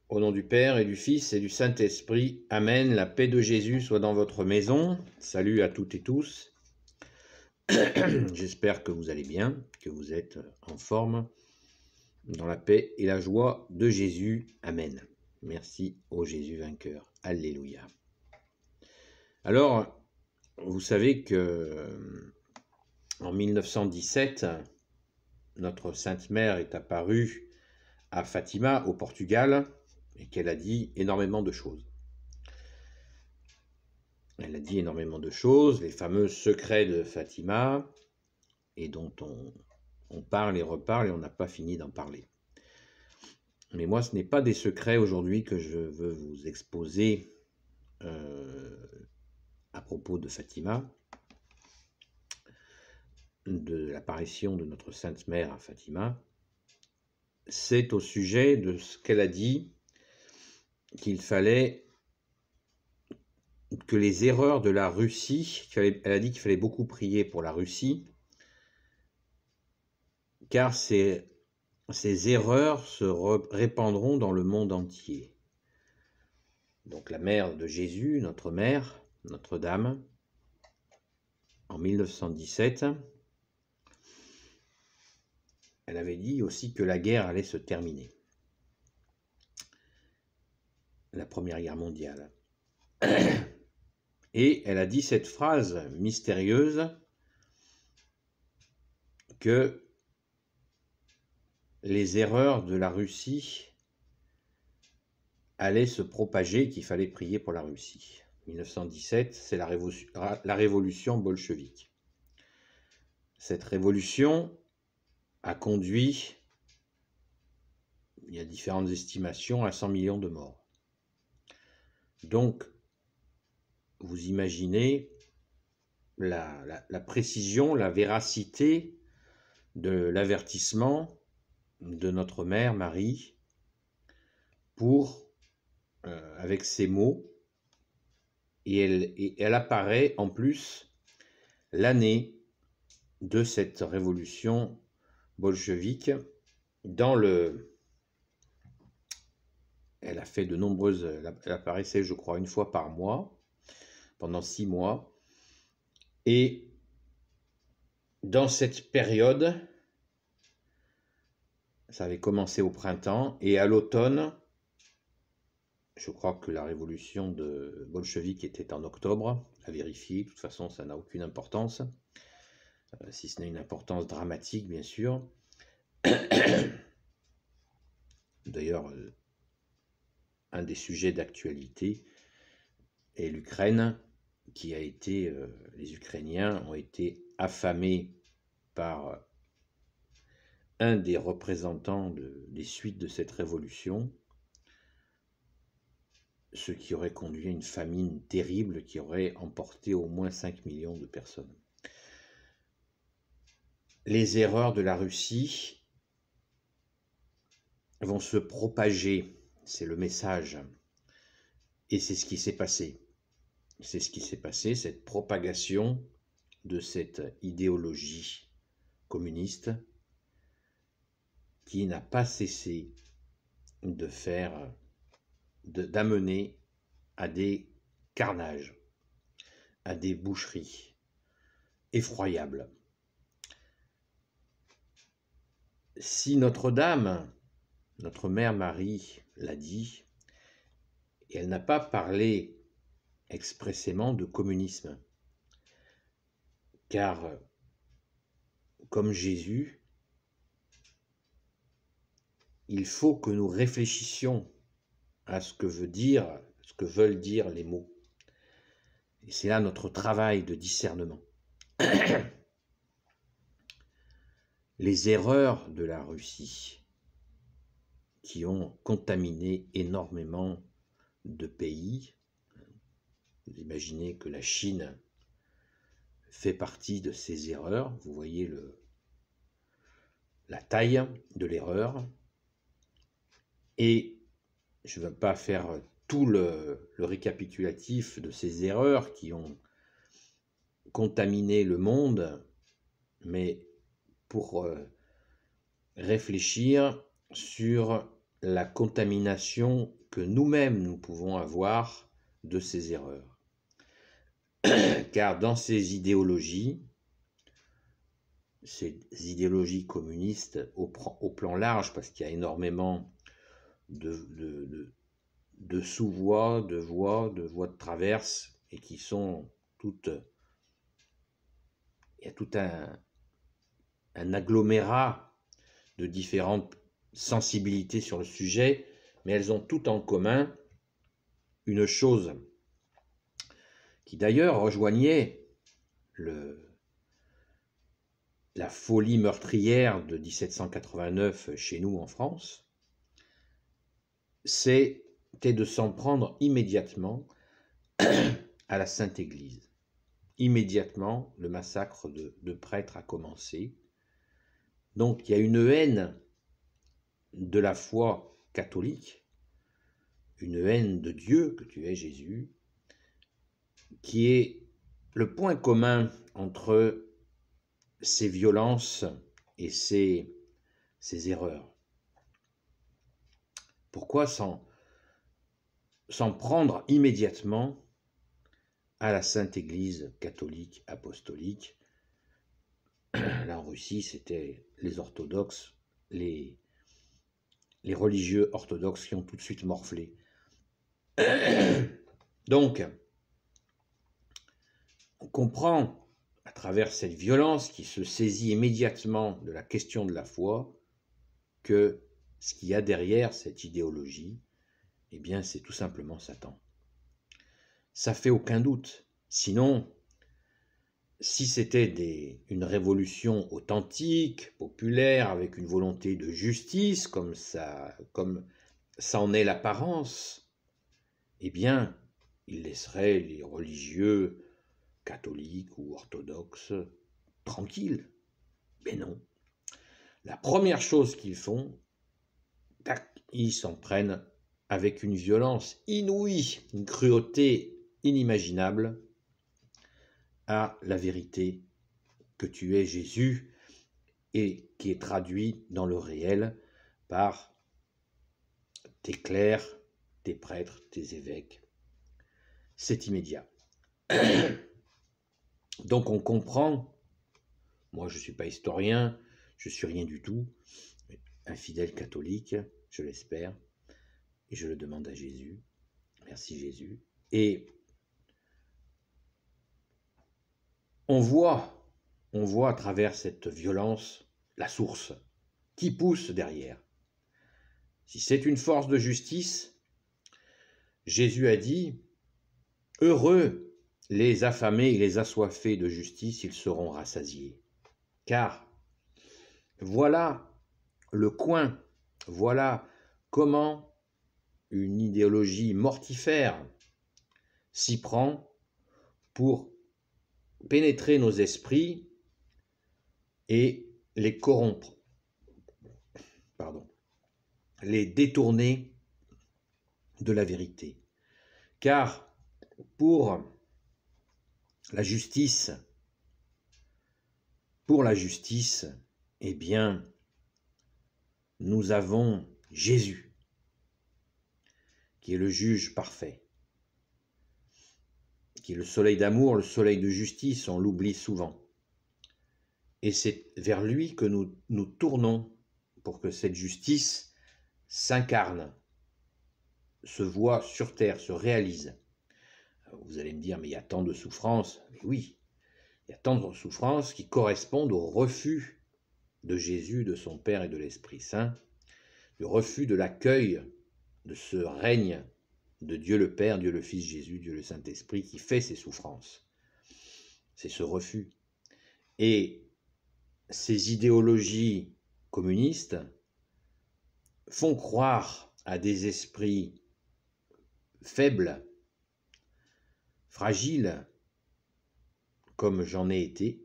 Au nom du Père et du Fils et du Saint-Esprit, Amen. La paix de Jésus soit dans votre maison. Salut à toutes et tous. J'espère que vous allez bien, que vous êtes en forme, dans la paix et la joie de Jésus. Amen. Merci au Jésus vainqueur. Alléluia. Alors, vous savez que en 1917, notre Sainte Mère est apparue à Fatima, au Portugal, et qu'elle a dit énormément de choses. Elle a dit énormément de choses, les fameux secrets de Fatima, et dont on parle et reparle et on n'a pas fini d'en parler. Mais moi, ce n'est pas des secrets aujourd'hui que je veux vous exposer à propos de Fatima, de l'apparition de notre Sainte Mère à Fatima. C'est au sujet de ce qu'elle a dit, qu'il fallait que les erreurs de la Russie, elle a dit qu'il fallait beaucoup prier pour la Russie, car ces erreurs se répandront dans le monde entier. Donc la mère de Jésus, notre mère, Notre-Dame, en 1917, elle avait dit aussi que la guerre allait se terminer. La Première Guerre mondiale. Et elle a dit cette phrase mystérieuse que les erreurs de la Russie allaient se propager, qu'il fallait prier pour la Russie. 1917, c'est la révolution bolchevique. Cette révolution a conduit, il y a différentes estimations, à 100 millions de morts. Donc, vous imaginez la précision, la véracité de l'avertissement de notre mère Marie avec ces mots, et elle apparaît en plus l'année de cette révolution bolchevique elle a fait de nombreuses, elle apparaissait je crois une fois par mois, pendant 6 mois, et dans cette période, ça avait commencé au printemps, et à l'automne, je crois que la révolution bolchevique était en octobre, à vérifier, de toute façon ça n'a aucune importance, si ce n'est une importance dramatique bien sûr. D'ailleurs, un des sujets d'actualité est l'Ukraine, qui a été, les Ukrainiens ont été affamés par un des représentants des suites de cette révolution, ce qui aurait conduit à une famine terrible qui aurait emporté au moins 5 millions de personnes. Les erreurs de la Russie vont se propager, c'est le message, et c'est ce qui s'est passé. C'est ce qui s'est passé, cette propagation de cette idéologie communiste qui n'a pas cessé d'amener à des carnages, à des boucheries effroyables. Si Notre-Dame, notre mère Marie, l'a dit, et elle n'a pas parlé expressément de communisme, car comme Jésus, il faut que nous réfléchissions à ce que veulent dire les mots. Et c'est là notre travail de discernement. Les erreurs de la Russie qui ont contaminé énormément de pays. Vous imaginez que la Chine fait partie de ces erreurs. Vous voyez la taille de l'erreur. Et je ne veux pas faire tout le récapitulatif de ces erreurs qui ont contaminé le monde, mais pour réfléchir sur la contamination que nous-mêmes nous pouvons avoir de ces erreurs. Car dans ces idéologies communistes au plan large, parce qu'il y a énormément de sous-voies, de voies de traverse, et qui sont toutes... Il y a tout un agglomérat de différentes sensibilités sur le sujet, mais elles ont toutes en commun une chose qui d'ailleurs rejoignait la folie meurtrière de 1789 chez nous en France, c'était de s'en prendre immédiatement à la Sainte Église. Immédiatement, le massacre de prêtres a commencé. Donc il y a une haine de la foi catholique, une haine de Dieu, que tu es Jésus, qui est le point commun entre ces violences et ces erreurs. Pourquoi s'en prendre immédiatement à la Sainte Église catholique apostolique? Là en Russie, c'était les orthodoxes, les religieux orthodoxes qui ont tout de suite morflé. Donc, on comprend à travers cette violence qui se saisit immédiatement de la question de la foi que ce qu'il y a derrière cette idéologie, eh bien, c'est tout simplement Satan. Ça fait aucun doute. Sinon, si c'était une révolution authentique, populaire, avec une volonté de justice, comme ça en est l'apparence, eh bien, il laisserait les religieux catholiques ou orthodoxes tranquilles. Mais non. La première chose qu'ils font, tac, ils s'en prennent avec une violence inouïe, une cruauté inimaginable à la vérité que tu es Jésus et qui est traduit dans le réel par tes clercs, tes prêtres, tes évêques. C'est immédiat. Donc on comprend, moi je ne suis pas historien, je ne suis rien du tout, un fidèle catholique, je l'espère, et je le demande à Jésus. Merci Jésus. Et on voit à travers cette violence la source qui pousse derrière. Si c'est une force de justice, Jésus a dit « Heureux les affamés et les assoiffés de justice, ils seront rassasiés. » Car voilà le coin, voilà comment une idéologie mortifère s'y prend pour pénétrer nos esprits et les corrompre, les détourner de la vérité. Car pour la justice, eh bien, nous avons Jésus, qui est le juge parfait, qui est le soleil d'amour, le soleil de justice, on l'oublie souvent. Et c'est vers lui que nous tournons pour que cette justice s'incarne, se voit sur terre, se réalise. Vous allez me dire, mais il y a tant de souffrances. Mais oui, il y a tant de souffrances qui correspondent au refus de Jésus, de son Père et de l'Esprit Saint, le refus de l'accueil de ce règne de Dieu le Père, Dieu le Fils, Jésus, Dieu le Saint-Esprit, qui fait ces souffrances. C'est ce refus. Et ces idéologies communistes font croire à des esprits faibles, fragiles, comme j'en ai été,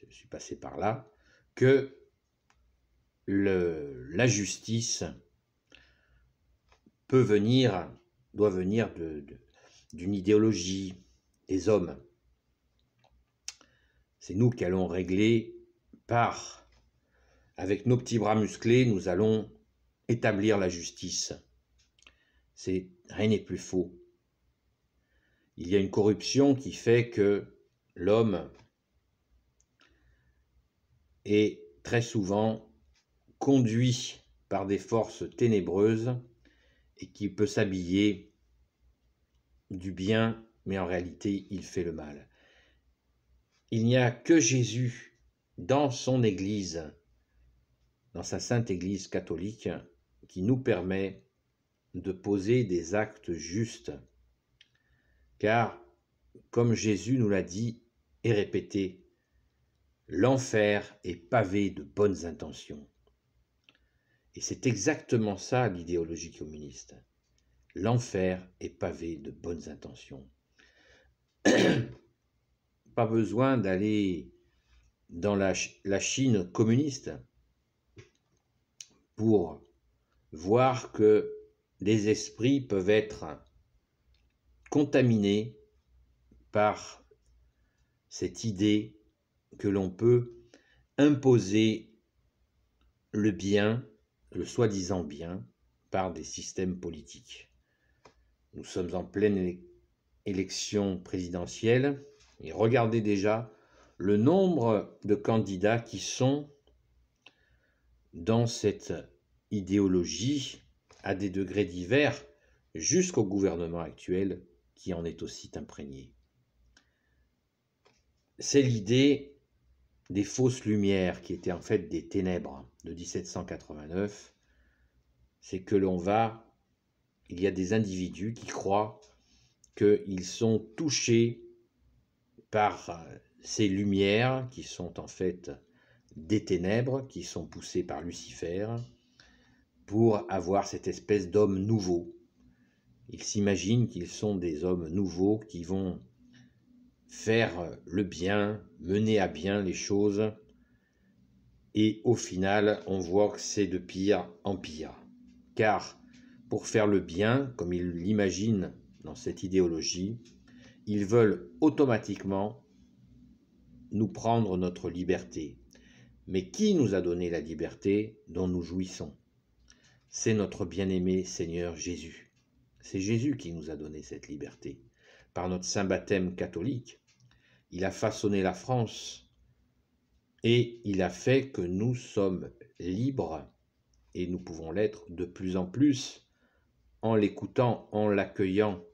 je suis passé par là, que la justice doit venir d'une idéologie des hommes. C'est nous qui allons régler avec nos petits bras musclés, nous allons établir la justice. Rien n'est plus faux. Il y a une corruption qui fait que l'homme est très souvent conduit par des forces ténébreuses et qui peut s'habiller du bien, mais en réalité, il fait le mal. Il n'y a que Jésus dans son Église, dans sa sainte Église catholique, qui nous permet de poser des actes justes. Car, comme Jésus nous l'a dit et répété, l'enfer est pavé de bonnes intentions. Et c'est exactement ça l'idéologie communiste. L'enfer est pavé de bonnes intentions. Pas besoin d'aller dans la Chine communiste pour voir que les esprits peuvent être contaminés par cette idée que l'on peut imposer le bien, le soi-disant bien, par des systèmes politiques. Nous sommes en pleine élection présidentielle et regardez déjà le nombre de candidats qui sont dans cette idéologie à des degrés divers jusqu'au gouvernement actuel qui en est aussi imprégné. C'est l'idée des fausses lumières qui étaient en fait des ténèbres de 1789. C'est que il y a des individus qui croient qu'ils sont touchés par ces lumières qui sont en fait des ténèbres, qui sont poussées par Lucifer pour avoir cette espèce d'homme nouveau. Ils s'imaginent qu'ils sont des hommes nouveaux qui vont faire le bien, mener à bien les choses, et au final, on voit que c'est de pire en pire. Car pour faire le bien, comme ils l'imaginent dans cette idéologie, ils veulent automatiquement nous prendre notre liberté. Mais qui nous a donné la liberté dont nous jouissons? C'est notre bien-aimé Seigneur Jésus. C'est Jésus qui nous a donné cette liberté. Par notre saint baptême catholique, il a façonné la France et il a fait que nous sommes libres et nous pouvons l'être de plus en plus en l'écoutant, en l'accueillant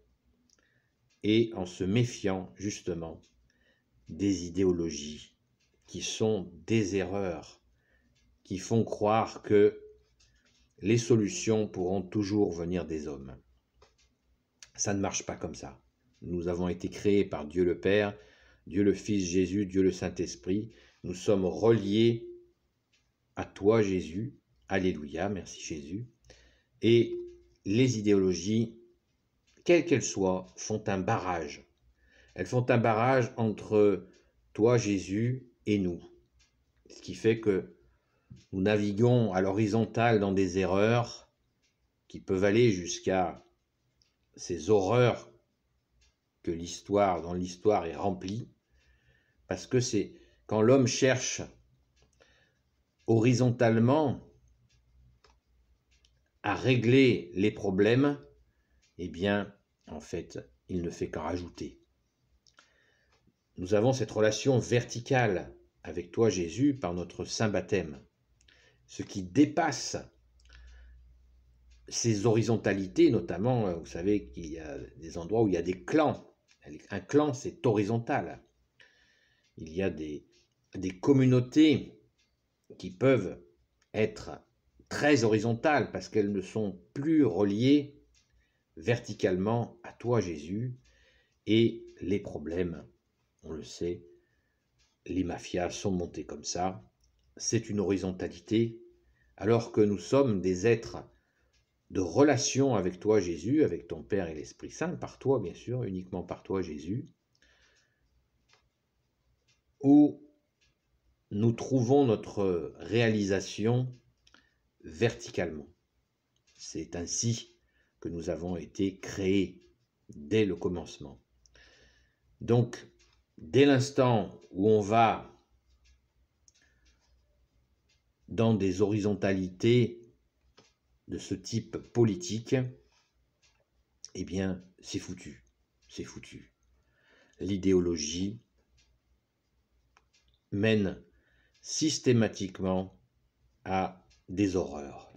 et en se méfiant justement des idéologies qui sont des erreurs, qui font croire que les solutions pourront toujours venir des hommes. Ça ne marche pas comme ça. Nous avons été créés par Dieu le Père, Dieu le Fils Jésus, Dieu le Saint-Esprit. Nous sommes reliés à toi Jésus. Alléluia, merci Jésus. Et les idéologies, quelles qu'elles soient, font un barrage. Elles font un barrage entre toi Jésus et nous. Ce qui fait que nous naviguons à l'horizontale dans des erreurs qui peuvent aller jusqu'à ces horreurs que dont l'histoire est remplie, parce que c'est quand l'homme cherche horizontalement à régler les problèmes, eh bien, en fait, il ne fait qu'en rajouter. Nous avons cette relation verticale avec toi, Jésus, par notre saint baptême, ce qui dépasse ces horizontalités, notamment, vous savez qu'il y a des endroits où il y a des clans. Un clan, c'est horizontal. Il y a des communautés qui peuvent être très horizontales parce qu'elles ne sont plus reliées verticalement à toi, Jésus, et les problèmes, on le sait, les mafias sont montées comme ça. C'est une horizontalité, alors que nous sommes des êtres de relation avec toi, Jésus, avec ton Père et l'Esprit Saint, par toi, bien sûr, uniquement par toi, Jésus, où nous trouvons notre réalisation verticalement. C'est ainsi que nous avons été créés dès le commencement. Donc, dès l'instant où on va dans des horizontalités de ce type politique, eh bien, c'est foutu. C'est foutu. L'idéologie mène systématiquement à des horreurs.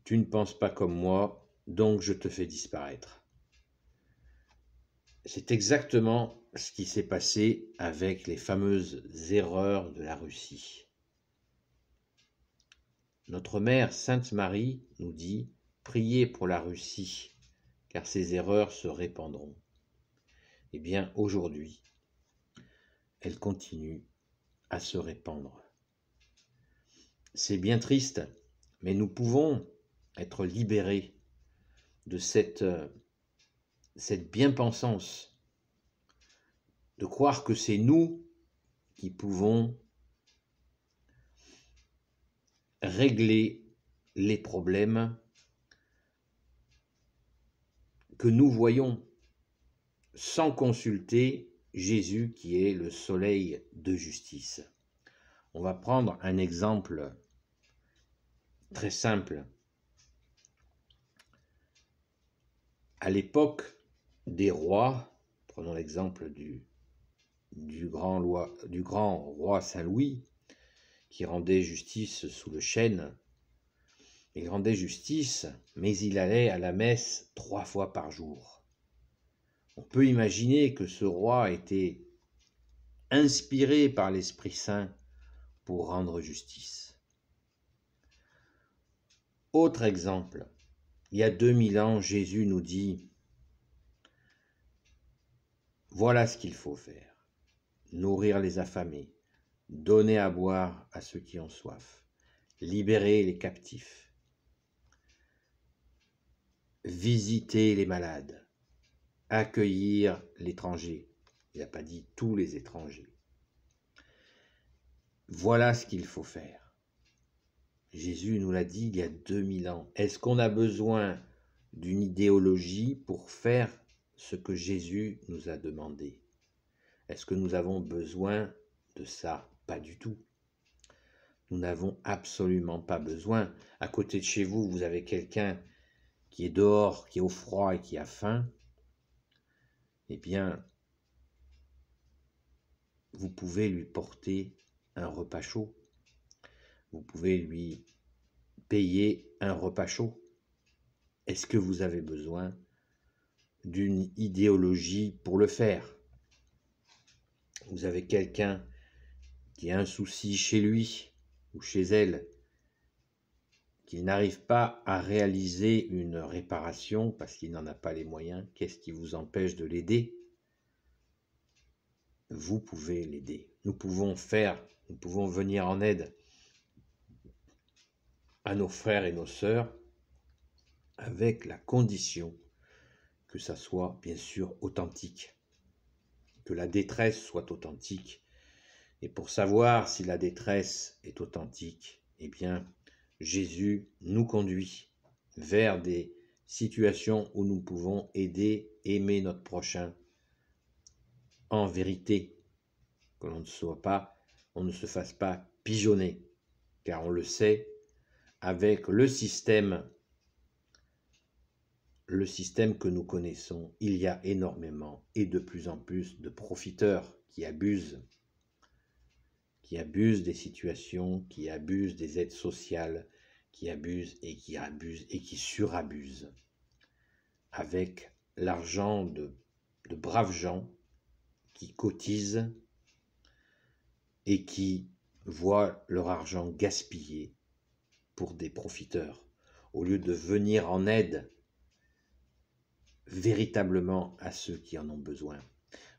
Tu ne penses pas comme moi, donc je te fais disparaître. C'est exactement ce qui s'est passé avec les fameuses erreurs de la Russie. Notre mère Sainte Marie nous dit « Priez pour la Russie, car ces erreurs se répandront ». Eh bien, aujourd'hui, elles continuent à se répandre. C'est bien triste, mais nous pouvons être libérés de cette bien-pensance, de croire que c'est nous qui pouvons régler les problèmes que nous voyons sans consulter Jésus qui est le soleil de justice. On va prendre un exemple très simple. À l'époque des rois, prenons l'exemple du grand roi Saint-Louis, qui rendait justice sous le chêne. Il rendait justice, mais il allait à la messe 3 fois par jour. On peut imaginer que ce roi était inspiré par l'Esprit Saint pour rendre justice. Autre exemple, il y a 2000 ans, Jésus nous dit « Voilà ce qu'il faut faire. Nourrir les affamés, donner à boire à ceux qui ont soif, libérer les captifs, visiter les malades, accueillir l'étranger. » Il n'a pas dit tous les étrangers. Voilà ce qu'il faut faire. Jésus nous l'a dit il y a 2000 ans. Est-ce qu'on a besoin d'une idéologie pour faire ce que Jésus nous a demandé? Est-ce que nous avons besoin de ça? Pas du tout. Nous n'avons absolument pas besoin. À côté de chez vous, vous avez quelqu'un qui est dehors, qui est au froid et qui a faim. Eh bien, vous pouvez lui porter un repas chaud. Vous pouvez lui payer un repas chaud. Est-ce que vous avez besoin d'une idéologie pour le faire? Vous avez quelqu'un qui a un souci chez lui ou chez elle, qu'il n'arrive pas à réaliser une réparation parce qu'il n'en a pas les moyens. Qu'est-ce qui vous empêche de l'aider? Vous pouvez l'aider. Nous pouvons venir en aide à nos frères et nos sœurs avec la condition que ça soit bien sûr authentique, que la détresse soit authentique. Et pour savoir si la détresse est authentique, eh bien, Jésus nous conduit vers des situations où nous pouvons aider, aimer notre prochain en vérité, que l'on ne se fasse pas pigeonner, car on le sait, avec le système que nous connaissons, il y a énormément et de plus en plus de profiteurs qui abusent des situations, qui abusent des aides sociales, qui abusent et qui surabusent avec l'argent de braves gens qui cotisent et qui voient leur argent gaspillé pour des profiteurs, au lieu de venir en aide véritablement à ceux qui en ont besoin.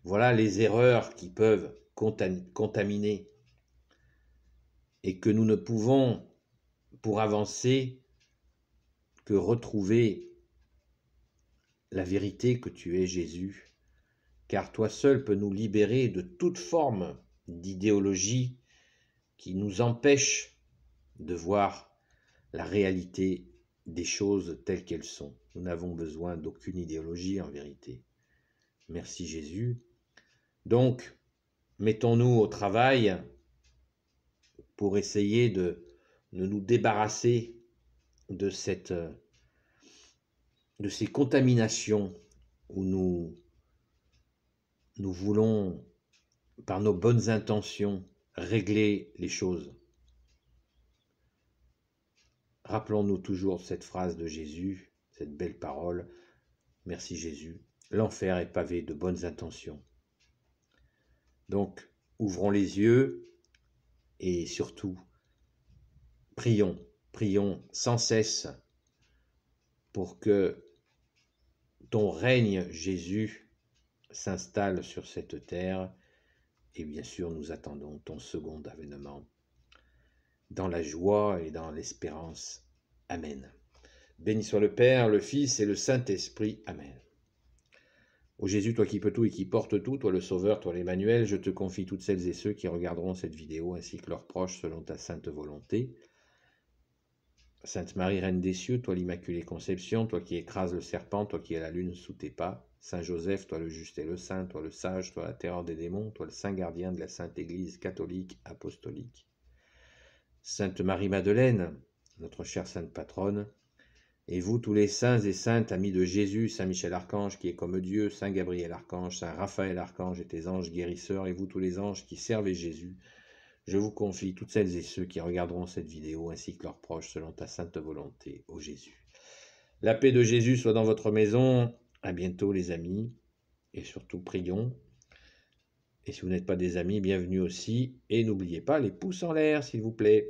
Voilà les erreurs qui peuvent contaminer et que nous ne pouvons, pour avancer, que retrouver la vérité que tu es Jésus, car toi seul peux nous libérer de toute forme d'idéologie qui nous empêche de voir la réalité des choses telles qu'elles sont. Nous n'avons besoin d'aucune idéologie en vérité. Merci Jésus. Donc, mettons-nous au travail pour essayer de nous débarrasser de ces contaminations où nous voulons, par nos bonnes intentions, régler les choses. Rappelons-nous toujours cette phrase de Jésus, cette belle parole. Merci Jésus. L'enfer est pavé de bonnes intentions. Donc, ouvrons les yeux et surtout, prions sans cesse pour que ton règne, Jésus, s'installe sur cette terre. Et bien sûr, nous attendons ton second avènement dans la joie et dans l'espérance. Amen. Béni soit le Père, le Fils et le Saint-Esprit. Amen. Ô Jésus, toi qui peux tout et qui portes tout, toi le Sauveur, toi l'Emmanuel, je te confie toutes celles et ceux qui regarderont cette vidéo ainsi que leurs proches selon ta sainte volonté. Sainte Marie, Reine des cieux, toi l'Immaculée Conception, toi qui écrases le serpent, toi qui es la lune sous tes pas. Saint Joseph, toi le juste et le saint, toi le sage, toi la terreur des démons, toi le saint gardien de la Sainte Église catholique apostolique. Sainte Marie-Madeleine, notre chère sainte patronne, et vous tous les saints et saintes, amis de Jésus, Saint Michel Archange qui est comme Dieu, Saint Gabriel Archange, Saint Raphaël Archange et tes anges guérisseurs, et vous tous les anges qui servez Jésus, je vous confie toutes celles et ceux qui regarderont cette vidéo ainsi que leurs proches selon ta sainte volonté, ô Jésus. La paix de Jésus soit dans votre maison. À bientôt les amis. Et surtout prions. Et si vous n'êtes pas des amis, bienvenue aussi. Et n'oubliez pas les pouces en l'air s'il vous plaît.